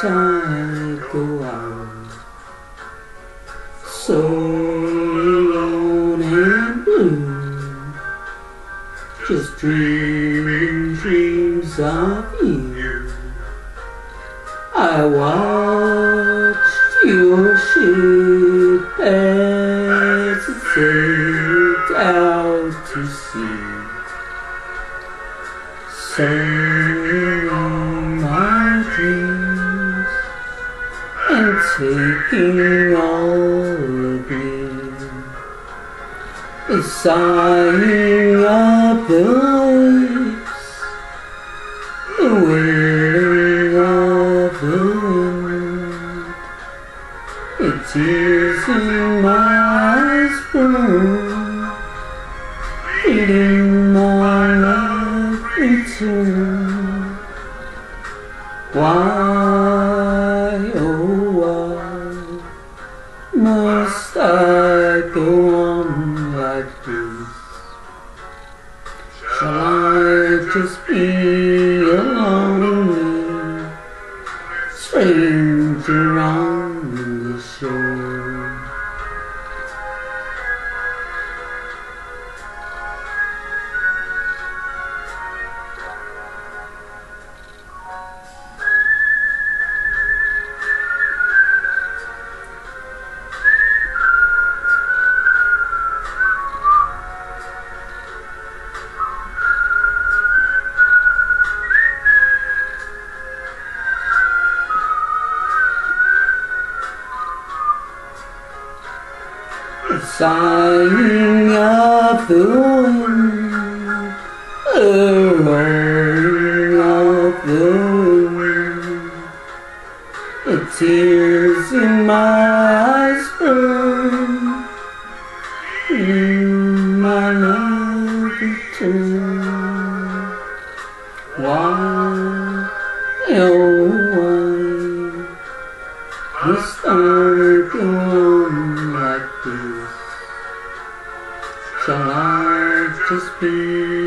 I go out so alone and blue, just dreaming dreams of you. I watched your ship as it sailed out to sea, sailing my dreams and taking all of me. The sighing of the waves, the wailing of the wind, the tears in my eyes burn, pleading my love return. Why, oh why must I go on like this? Shall I just be a lonely stranger on the shore? The sighing of the wind, the roaring of the wind, the tears in my eyes burn, my love return. Why, oh why must I go on like this? Shall I just be